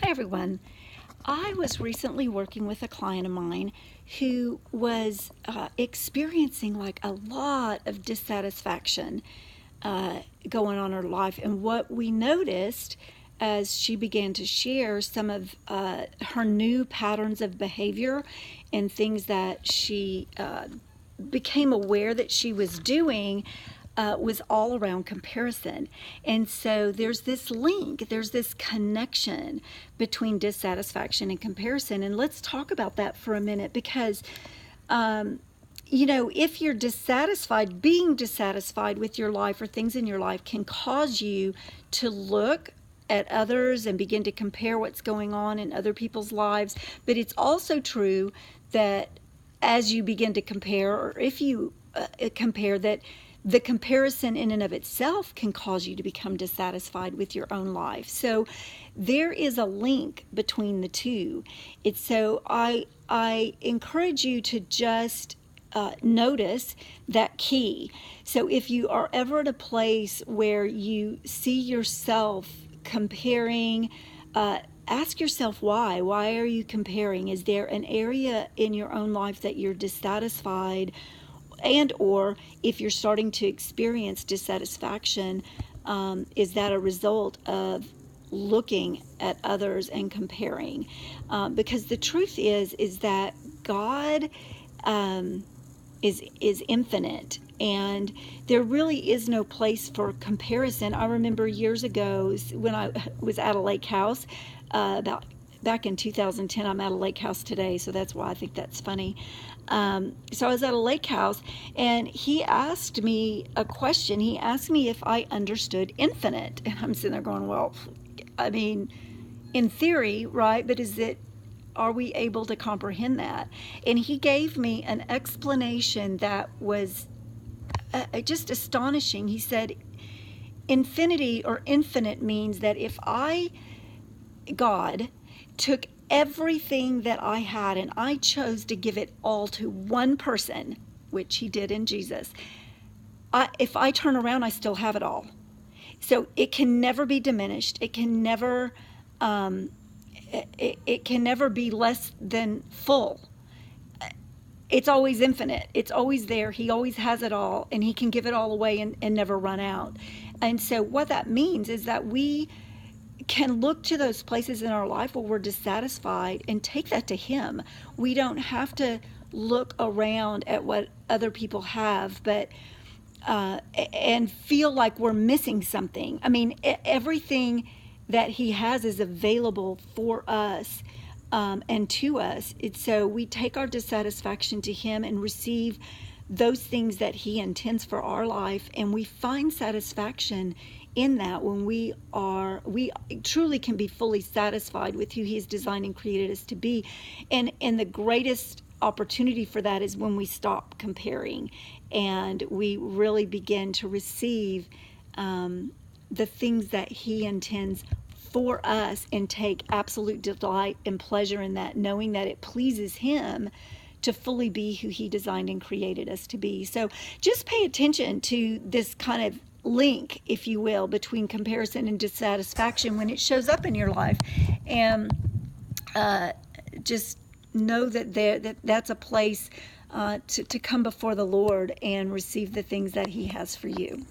Hi everyone. I was recently working with a client of mine who was experiencing like a lot of dissatisfaction going on in her life. And what we noticed as she began to share some of her new patterns of behavior and things that she became aware that she was doing was all around comparison. And so there's this link, there's this connection between dissatisfaction and comparison. And let's talk about that for a minute because, if you're dissatisfied, being dissatisfied with your life or things in your life can cause you to look at others and begin to compare what's going on in other people's lives. But it's also true that as you begin to compare, or if you compare, that the comparison in and of itself can cause you to become dissatisfied with your own life. So there is a link between the two. I encourage you to just notice that key. So if you are ever at a place where you see yourself comparing, ask yourself why. Why are you comparing? Is there an area in your own life that you're dissatisfied? And or if you're starting to experience dissatisfaction, is that a result of looking at others and comparing? Because the truth is that God is infinite, and there really is no place for comparison. I remember years ago when I was at a lake house, back in 2010. I'm at a lake house today, so that's why I think that's funny. So I was at a lake house, and he asked me a question. He asked me if I understood infinite, and I'm sitting there going, well, I mean, in theory, right? But are we able to comprehend that? And he gave me an explanation that was just astonishing. He said, infinity or infinite means that if God, took everything that I had and I chose to give it all to one person, which he did in Jesus, if I turn around, I still have it all. So it can never be diminished. It can never it can never be less than full. It's always infinite. It's always there. He always has it all, and he can give it all away and never run out. And so what that means is that we can look to those places in our life where we're dissatisfied and take that to him. We don't have to look around at what other people have, but and feel like we're missing something. I mean, everything that he has is available for us and to us. So we take our dissatisfaction to him and receive those things that he intends for our life, and we find satisfaction in that when we truly can be fully satisfied with who he's designed and created us to be. And the greatest opportunity for that is when we stop comparing and we really begin to receive the things that he intends for us and take absolute delight and pleasure in that, knowing that it pleases him to fully be who he designed and created us to be. So just pay attention to this kind of link, if you will, between comparison and dissatisfaction when it shows up in your life, and just know that that's a place to come before the Lord and receive the things that he has for you.